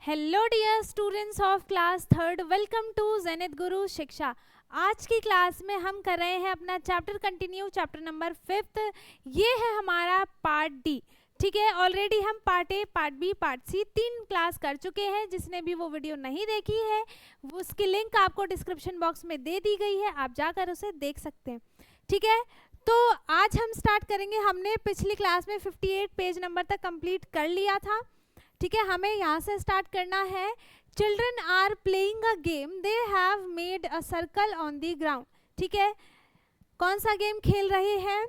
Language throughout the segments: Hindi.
Hello dear students of class third, welcome to Zenith Guru Shiksha. आज की क्लास में हम कर रहे हैं अपना चैप्टर कंटिन्यू, चैप्टर नंबर 5। ये है हमारा पार्ट डी। ठीक है, ऑलरेडी हम part A, part B, part C 3 class कर चुके हैं। जिसने भी वो वीडियो नहीं देखी है उसकी लिंक आपको डिस्क्रिप्शन बॉक्स में दे दी गई है, आप जाकर उसे देख सकते हैं। ठीक है, तो आज हम स्टार्ट करेंगे। हमने पिछली क्लास में 58 पेज नंबर तक कंप्लीट कर लिया था। ठीक है, हमें यहाँ से स्टार्ट करना है। Children are playing a game, they have made a circle on the ground. ठीक है, कौन सा गेम खेल रहे हैं?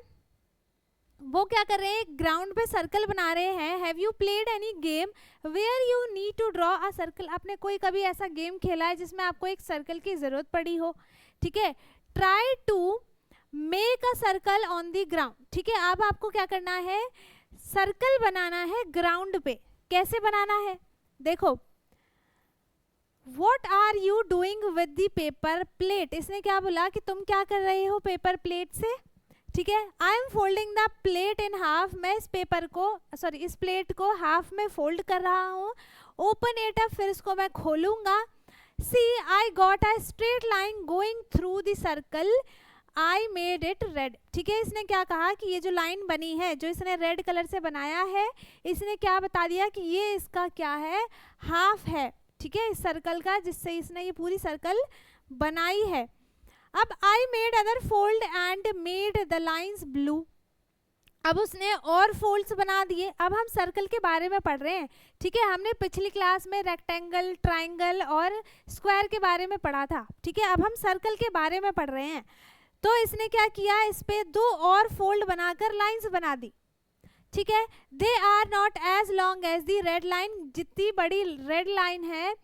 वो क्या कर रहे हैं? ग्राउंड पे सर्कल बना रहे हैं। Have you played any game where you need to draw a circle? आपने कोई कभी ऐसा गेम खेला है जिसमें आपको एक सर्कल की जरूरत पड़ी हो? ठीक है, try to make a circle on the ground. ठीक है, अब आपको क्या करना है? सर्कल बनाना है ग्राउंड पे। कैसे बनाना है? देखो, What are you doing with the paper plate? इसने क्या बोला कि तुम क्या कर रहे हो पेपर प्लेट से? ठीक है, I am folding the plate in half. मैं इस पेपर को इस प्लेट को हाफ में फोल्ड कर रहा हूँ। ओपन इट अप, फिर इसको मैं खोलूंगा। See I got a straight line going through the circle, I made it red. ठीक है, इसने क्या कहा कि ये जो लाइन बनी है, जो इसने रेड कलर से बनाया है, इसने क्या बता दिया कि ये इसका क्या है? हाफ है। ठीक है, इस सर्कल का, जिससे इसने ये पूरी सर्कल बनाई है। अब I made other fold and made the lines blue. अब उसने और फोल्ड्स बना दिए। अब हम सर्कल के बारे में पढ़ रहे हैं। ठीक है, हमने पिछली क्लास में रेक्टेंगल, ट्राइंगल और स्क्वायर के बारे में पढ़ा था। ठीक है, अब हम सर्कल के बारे में पढ़ रहे हैं। तो इसने क्या किया? इस पे 2 और फोल्ड बनाकर लाइंस बना दी। ठीक है, they are not as long as the red line. जितनी बड़ी रेड लाइन है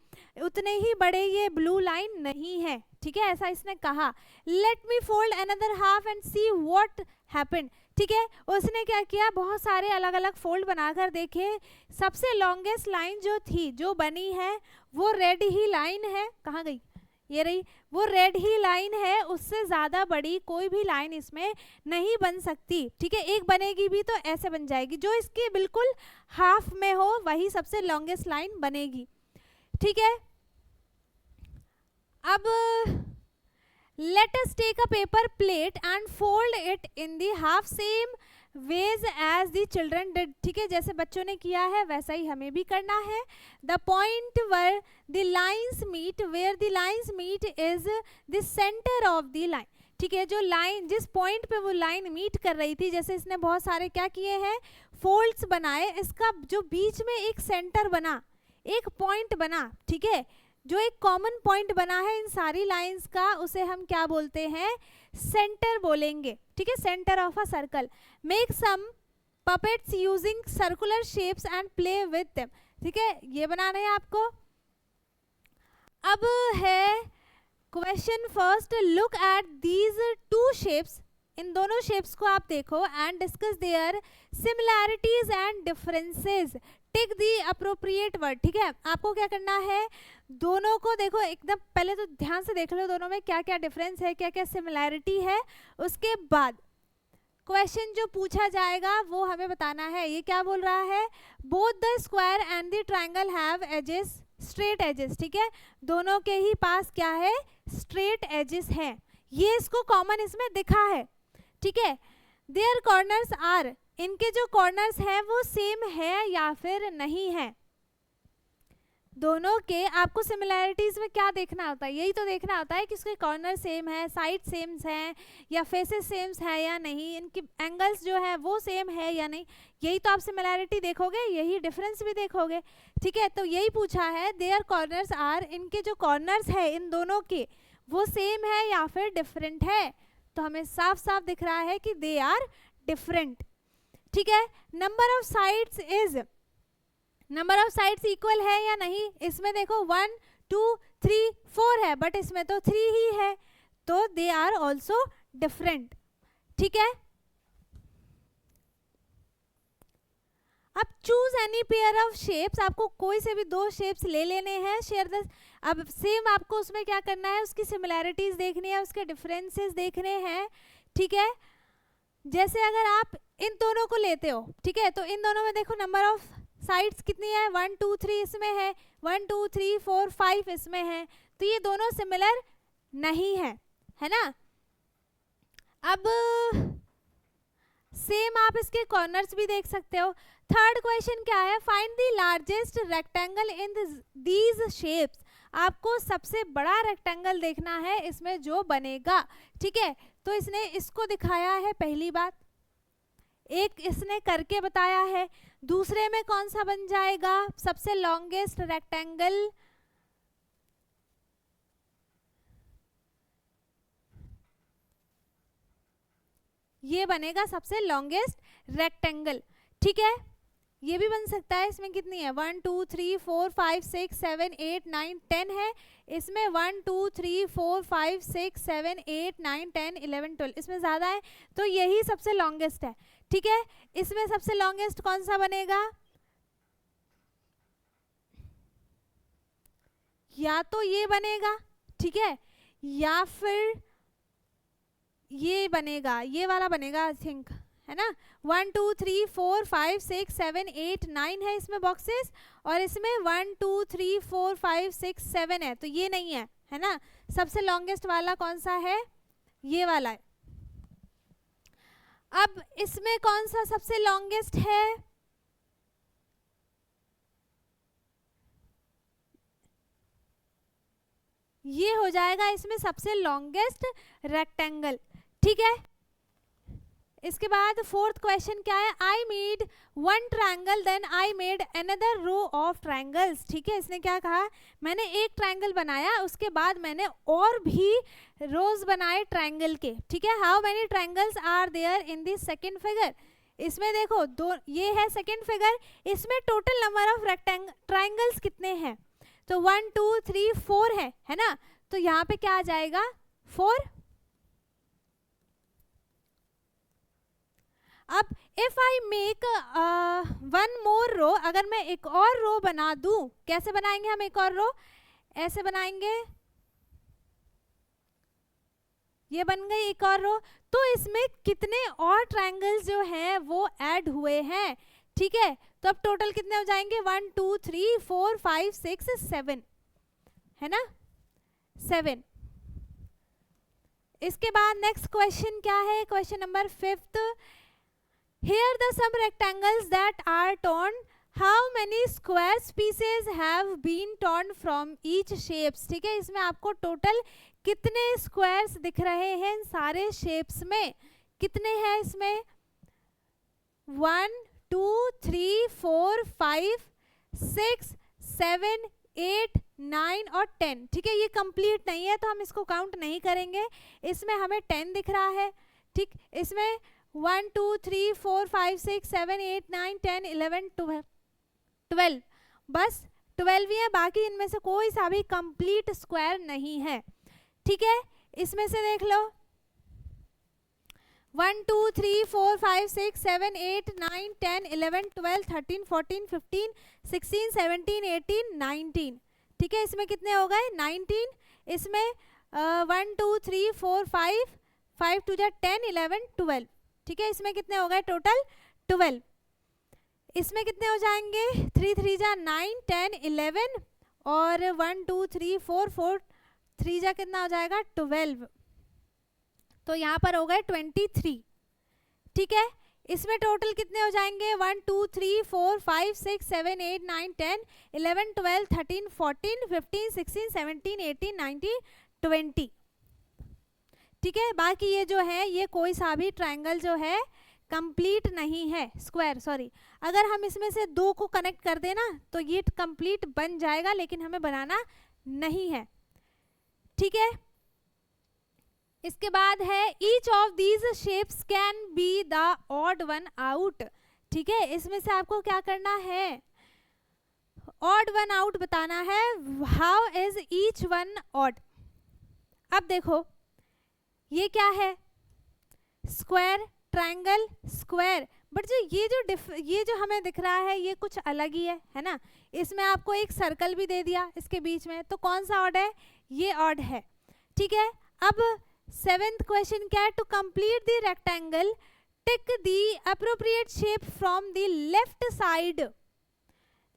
उतने ही बड़े ये ब्लू लाइन नहीं है। ठीक है, ऐसा इसने कहा। Let me fold another half and see what happened. ठीक है, उसने क्या किया? बहुत सारे अलग अलग फोल्ड बनाकर देखे। सबसे लॉन्गेस्ट लाइन जो थी, जो बनी है, वो रेड ही लाइन है। कहाँ गई? ये रही, वो रेड ही लाइन है। उससे ज़्यादा बड़ी कोई भी लाइन इसमें नहीं बन सकती। ठीक है, एक बनेगी भी तो ऐसे बन जाएगी, जो इसके बिल्कुल हाफ में हो वही सबसे लॉन्गेस्ट लाइन बनेगी। ठीक है, अब let us take a paper plate and fold it in the half same ways as the children did. ठीक है, जैसे बच्चों ने किया है वैसा ही हमें भी करना है। The point where the lines meet, where the lines meet is the centre of the line. ठीक है, जो लाइन, जिस पॉइंट पे वो लाइन मीट कर रही थी, जैसे इसने बहुत सारे क्या किए हैं? फोल्ड्स बनाए। इसका जो बीच में एक सेंटर बना, एक पॉइंट बना। ठीक है, जो एक कॉमन पॉइंट बना है इन सारी लाइंस का, उसे हम क्या बोलते हैं? सेंटर बोलेंगे। ठीक है, centre of a circle. Make some puppets using circular shapes and play with them. ठीक है, ये बनाना है आपको। अब है question first, look at these 2 shapes. इन दोनों शेप्स को आप देखो and discuss their similarities and differences. Tick the appropriate word. ठीक है, आपको क्या करना है? दोनों को देखो एकदम, पहले तो ध्यान से देख लो दोनों में क्या क्या डिफरेंस है, क्या क्या सिमिलैरिटी है। उसके बाद क्वेश्चन जो पूछा जाएगा वो हमें बताना है। ये क्या बोल रहा है? Both the square and the triangle have edges, straight edges. ठीक है, दोनों के ही पास क्या है? स्ट्रेट एजेस हैं। ये इसको कॉमन इसमें दिखा है। ठीक है, देयर कॉर्नर्स आर, इनके जो कॉर्नर्स हैं वो सेम है या फिर नहीं है? दोनों के आपको सिमिलैरिटीज में क्या देखना होता है? यही तो देखना होता है कि उसके कॉर्नर सेम है, साइड सेम है या फेसेस सेम है या नहीं, इनकी एंगल्स जो है वो सेम है या नहीं। यही तो आप सिमिलैरिटी देखोगे, यही डिफरेंस भी देखोगे। ठीक है, तो यही पूछा है, देयर कॉर्नर्स आर, इनके जो कॉर्नर्स है इन दोनों के, वो सेम है या फिर डिफरेंट है? तो हमें साफ साफ दिख रहा है कि दे आर डिफरेंट। ठीक है, number of sides is, number of sides equal है या नहीं? इसमें देखो 1 2 3 4 है, बट इसमें तो 3 ही है, तो दे आर ऑल्सो डिफरेंट। ठीक है, अब choose any pair of shapes. आपको कोई से भी 2 शेप्स ले लेने हैं। शेयर द, अब सेम आपको उसमें क्या करना है? उसकी सिमिलैरिटीज देखनी है, उसके डिफरेंसेस देखने हैं। ठीक है, जैसे अगर आप इन दोनों को लेते हो, ठीक है, तो इन दोनों में देखो नंबर ऑफ साइड्स कितनी है, 1 2 3 इसमें है, 1 2 3 4 5 इसमें है, तो ये दोनों सिमिलर नहीं है ना। अब सेम आप इसके कॉर्नर्स भी देख सकते हो। थर्ड क्वेश्चन क्या है, find the largest rectangle in these shapes. आपको सबसे बड़ा रेक्टेंगल देखना है इसमें जो बनेगा, ठीक है। तो इसने इसको दिखाया है पहली बात, एक इसने करके बताया है, दूसरे में कौन सा बन जाएगा, सबसे लॉन्गेस्ट रेक्टेंगल, ये बनेगा सबसे लॉन्गेस्ट रेक्टेंगल, ठीक है। ये भी बन सकता है, इसमें कितनी है 1 2 3 4 5 6 7 8 9 10 है, इसमें 1 2 3 4 5 6 7 8 9 10 11 12 इसमें ज़्यादा है, तो यही सबसे लॉन्गेस्ट है, ठीक है। इसमें सबसे लॉन्गेस्ट कौन सा बनेगा, या तो ये बनेगा, ठीक है, या फिर ये बनेगा, ये वाला बनेगा आई थिंक, है ना। 1 2 3 4 5 6 7 8 9 है इसमें बॉक्सेस, और इसमें 1 2 3 4 5 6 7 है, तो ये नहीं है ना। सबसे लॉन्गेस्ट वाला कौन सा है, ये वाला है। अब इसमें कौन सा सबसे लॉन्गेस्ट है, ये हो जाएगा इसमें सबसे लॉन्गेस्ट रेक्टेंगल, ठीक है। इसके बाद फोर्थ क्वेश्चन क्या है, I made one triangle then I made another row of triangles, ठीक है। इसने क्या कहा, मैंने एक ट्रायंगल बनाया, उसके बाद मैंने और भी रोज बनाए ट्रायंगल के, ठीक है। How many triangles are there in this second figure. इसमें देखो दो, ये है सेकंड फिगर, इसमें टोटल नंबर ऑफ ट्रायंगल्स कितने हैं, तो 1 2 3 4 है ना। तो यहाँ पे क्या आ जाएगा 4। अब इफ आई मेक 1 मोर रो, अगर मैं एक और रो बना दूं, कैसे बनाएंगे हम एक और रो, ऐसे बनाएंगे, ये बन गई एक और रो, तो इसमें कितने और ट्रायंगल्स जो हैं वो ऐड हुए हैं, ठीक है। तो अब टोटल कितने हो जाएंगे 1 2 3 4 5 6 7, है ना, 7। इसके बाद नेक्स्ट क्वेश्चन क्या है, question number 5th, here the some rectangles that are torn, how many square pieces have been torn from each shapes, ठीक है। इसमें आपको टोटल कितने स्क्वायर्स दिख रहे हैं इन सारे शेप्स में, कितने हैं इसमें 1 2 3 4 5 6 7 8 9 और 10, ठीक है। ये कंप्लीट नहीं है तो हम इसको काउंट नहीं करेंगे, इसमें हमें 10 दिख रहा है, ठीक। इसमें 1 2 3 4 5 6 7 8 9 10 11 12 बस 12 ही है, बाकी इनमें से कोई सा भी कंप्लीट स्क्वायर नहीं है, ठीक है। इसमें से देख लो 1 2 3 4 5 6 7 8 9 10 11 12 13 14 15 16 17 18 19, ठीक है। इसमें कितने हो गए 19, इसमें 1 2 3 4 5 5 2 10 11 12, ठीक है। इसमें कितने हो गए टोटल 12, इसमें कितने हो जाएंगे 3 3 जा 9 10 11 और 1 2 3 4 4 3 जा कितना हो जाएगा 12, तो यहाँ पर हो गए 23, ठीक है। इसमें टोटल कितने हो जाएंगे 1 2 3 4 5 6 7 8 9 10 11 12 13 14 15 16 17 18 19 20, ठीक है। बाकी ये जो है ये कोई सा भी ट्रायंगल जो है कंप्लीट नहीं है, स्क्वायर सॉरी, अगर हम इसमें से दो को कनेक्ट कर देना तो ये कंप्लीट बन जाएगा, लेकिन हमें बनाना नहीं है, ठीक है। इसके बाद है each of these shapes can be the odd one out, ठीक है। इसमें से आपको क्या करना है ऑड वन आउट बताना है, how is each one odd. अब देखो ये क्या है स्क्वायर ट्रायंगल स्क्वायर, बट जो ये जो हमें दिख रहा है ये कुछ अलग ही है ना। इसमें आपको एक सर्कल भी दे दिया इसके बीच में, तो कौन सा ऑड है, ये ऑड है, ठीक है। अब 7th क्वेश्चन क्या है, to complete the rectangle tick the appropriate shape from the left side,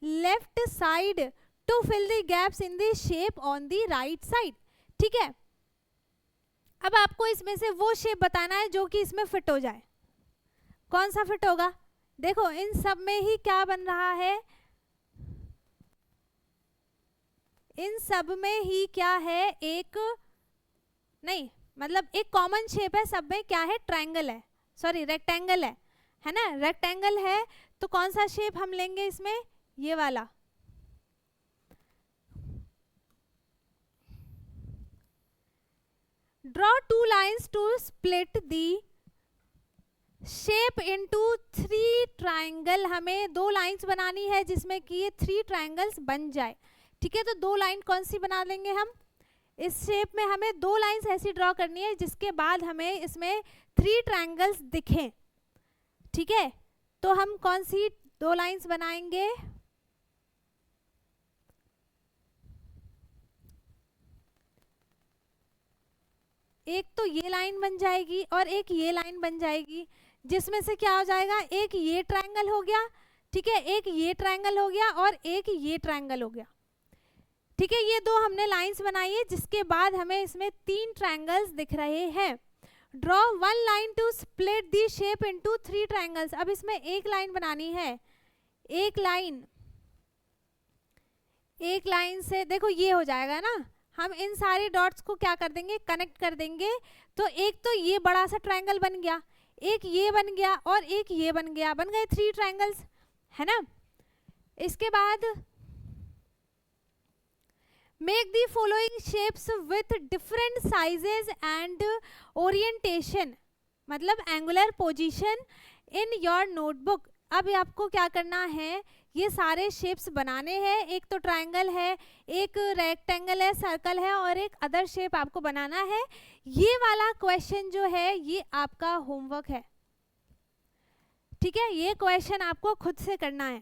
left side to fill the gaps in the shape on the right side. ठीक है, अब आपको इसमें से वो शेप बताना है जो कि इसमें फिट हो जाए। कौन सा फिट होगा? देखो इन सब में ही क्या बन रहा है, इन सब में ही क्या है, एक नहीं मतलब एक कॉमन शेप है सब में, क्या है, ट्रायंगल है, सॉरी रेक्टेंगल है ना, रेक्टेंगल है। तो कौन सा शेप हम लेंगे इसमें? ये वाला। Draw 2 lines to split the shape into 3 triangle. हमें 2 लाइंस बनानी है जिसमें कि ये 3 ट्रायंगल्स बन जाए। ठीक है, तो 2 लाइन कौन सी बना लेंगे हम? इस शेप में हमें 2 लाइंस ऐसी ड्रॉ करनी है जिसके बाद हमें इसमें 3 ट्रायंगल्स दिखें। ठीक है, तो हम कौन सी 2 लाइंस बनाएंगे? एक तो ये लाइन बन जाएगी और एक ये लाइन बन जाएगी, जिसमें से क्या हो जाएगा, एक ये ट्रायंगल हो गया, ठीक है, एक ये ट्रायंगल हो गया और एक ये ट्रायंगल हो गया। ठीक है, ये 2 हमने लाइंस बनाई है जिसके बाद हमें इसमें 3 ट्रायंगल्स दिख रहे हैं। Draw 1 line to split the shape into 3 triangles. अब इसमें एक लाइन बनानी है, एक लाइन से देखो ये हो जाएगा ना, हम इन सारे डॉट्स को क्या कर देंगे, कनेक्ट कर देंगे। तो एक तो ये बड़ा सा ट्रायंगल बन गया, एक ये बन गया और एक ये बन गया, बन गए 3 ट्रायंगल्स, है ना। इसके बाद make the following shapes with different sizes and orientation, मतलब angular position in your notebook. अब आपको क्या करना है, ये सारे शेप्स बनाने हैं। एक तो ट्रायंगल है, एक रेक्टेंगल है, सर्कल है और एक अदर शेप आपको बनाना है। ये वाला क्वेश्चन जो है ये आपका होमवर्क है। ठीक है, ये क्वेश्चन आपको खुद से करना है।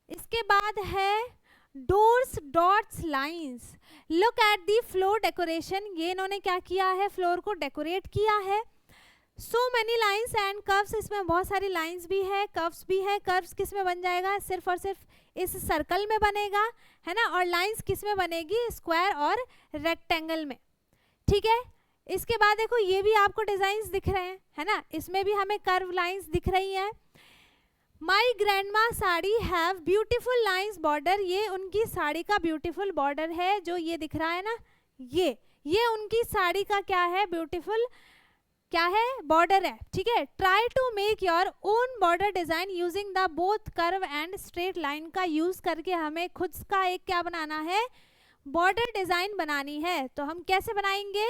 इसके बाद है doors dots lines. Look at the floor decoration. ये इन्होंने क्या किया है, फ्लोर को डेकोरेट किया है। So many lines and curves, इसमें बहुत सारी लाइन्स भी है, कर्व्स भी है। कर्व्स किस में बन जाएगा, सिर्फ और सिर्फ इस सर्कल में बनेगा, है ना। और लाइन्स किस में बनेगी, स्क्वायर और रेक्टेंगल में। ठीक है, इसके बाद देखो ये भी आपको डिजाइन्स दिख रहे हैं, है ना, इसमें भी हमें कर्व लाइन्स दिख रही हैं। My grandma sari have beautiful lines border. ये उनकी साड़ी का ब्यूटीफुल बॉर्डर है, जो ये दिख रहा है ना, ये उनकी साड़ी का क्या है, ब्यूटीफुल क्या है, बॉर्डर है। ठीक है, try to make your own border design using the both curve and straight line का यूज करके हमें खुद का एक क्या बनाना है, बॉर्डर डिजाइन बनानी है। तो हम कैसे बनाएंगे,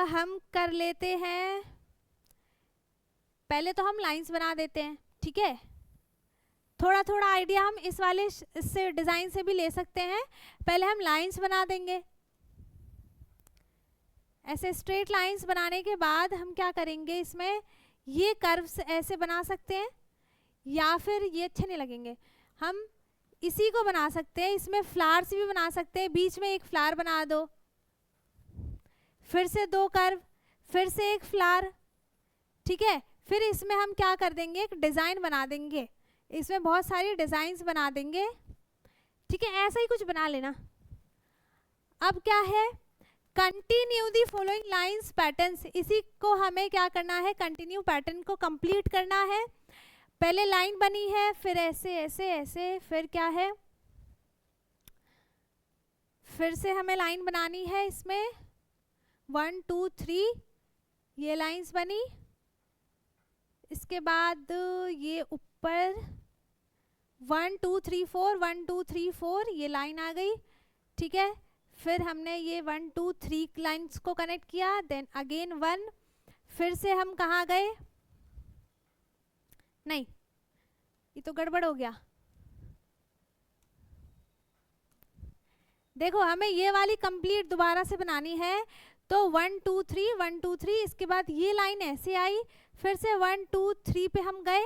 हम कर लेते हैं, पहले तो हम लाइंस बना देते हैं। ठीक है, थोड़ा थोड़ा आइडिया हम इस वाले से डिजाइन से भी ले सकते हैं। पहले हम लाइंस बना देंगे, ऐसे स्ट्रेट लाइंस बनाने के बाद हम क्या करेंगे, इसमें ये कर्व्स ऐसे बना सकते हैं, या फिर ये अच्छे नहीं लगेंगे, हम इसी को बना सकते हैं। इसमें फ्लावर्स भी बना सकते हैं, बीच में एक फ्लावर बना दो, फिर से 2 कर्व, फिर से एक फ्लावर। ठीक है, फिर इसमें हम क्या कर देंगे, एक डिजाइन बना देंगे, इसमें बहुत सारी डिजाइन्स बना देंगे। ठीक है, ऐसा ही कुछ बना लेना। अब क्या है, continue the following lines patterns. इसी को हमें क्या करना है, कंटिन्यू पैटर्न को कंप्लीट करना है। पहले लाइन बनी है, फिर ऐसे ऐसे ऐसे, फिर क्या है, फिर से हमें लाइन बनानी है। इसमें 1 2 3 ये लाइंस बनी, इसके बाद ये ऊपर 1 2 3 4 1 2 3 4 ये लाइन आ गई। ठीक है, फिर हमने ये 1 2 3 लाइंस को कनेक्ट किया, देन अगेन 1, फिर से हम कहाँ गए, नहीं ये तो गड़बड़ हो गया। देखो हमें ये वाली कंप्लीट दोबारा से बनानी है। तो 1 2 3 1 2 3, इसके बाद ये लाइन ऐसे आई, फिर से 1 2 3 पे हम गए।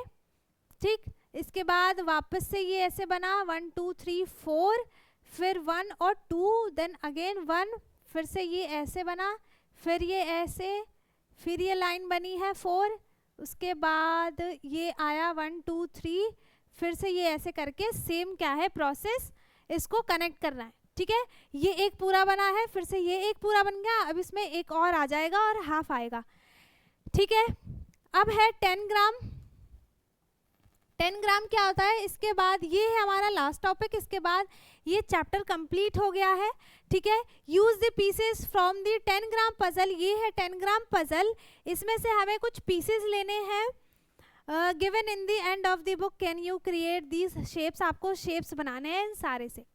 ठीक, इसके बाद वापस से ये ऐसे बना 1 2 3 4, फिर 1 और 2, देन अगेन 1, फिर से ये ऐसे बना, फिर ये ऐसे, फिर ये लाइन बनी है 4, उसके बाद ये आया 1 2 3, फिर से ये ऐसे करके सेम क्या है प्रोसेस, इसको कनेक्ट करना है। ठीक है, ये एक पूरा बना है, फिर से ये एक पूरा बन गया, अब इसमें एक और आ जाएगा और हाफ आएगा। ठीक है, अब है 10 ग्राम। 10 ग्राम क्या होता है, इसके बाद ये है हमारा लास्ट टॉपिक, इसके बाद ये चैप्टर कंप्लीट हो गया है। ठीक है, use the pieces from the 10 gram puzzle, ये है 10 ग्राम पजल, इसमें से हमें कुछ पीसेस लेने हैं। Given in the end of the book can you create these shapes, आपको शेप्स बनाने हैं सारे से।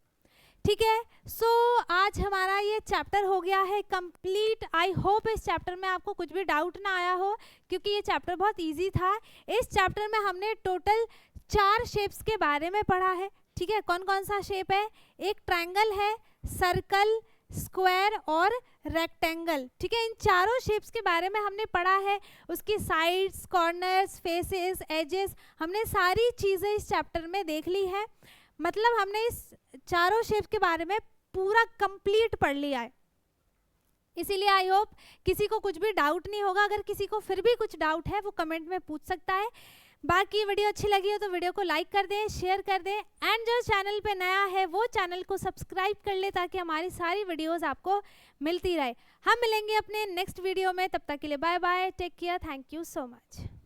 ठीक है, सो आज हमारा ये चैप्टर हो गया है कंप्लीट। आई होप इस चैप्टर में आपको कुछ भी डाउट ना आया हो, क्योंकि ये चैप्टर बहुत इजी था। इस चैप्टर में हमने टोटल 4 शेप्स के बारे में पढ़ा है। ठीक है, कौन कौन सा शेप है, एक ट्रायंगल है, सर्कल, स्क्वायर और रेक्टेंगल। ठीक है, इन चारों शेप्स के बारे में हमने पढ़ा है, उसकी साइड्स, कॉर्नर्स, फेसेस, एजेस, हमने सारी चीज़ें इस चैप्टर में देख ली है। मतलब हमने इस चारों शेप के बारे में पूरा कंप्लीट पढ़ लिया है। इसीलिए आई होप किसी को कुछ भी डाउट नहीं होगा। अगर किसी को फिर भी कुछ डाउट है वो कमेंट में पूछ सकता है। बाकी वीडियो अच्छी लगी हो तो वीडियो को लाइक कर दें, शेयर कर दें, एंड जो चैनल पे नया है वो चैनल को सब्सक्राइब कर ले, ताकि हमारी सारी वीडियोस आपको मिलती रहे। हम मिलेंगे अपने नेक्स्ट वीडियो में, तब तक के लिए bye bye, take care, thank you so much.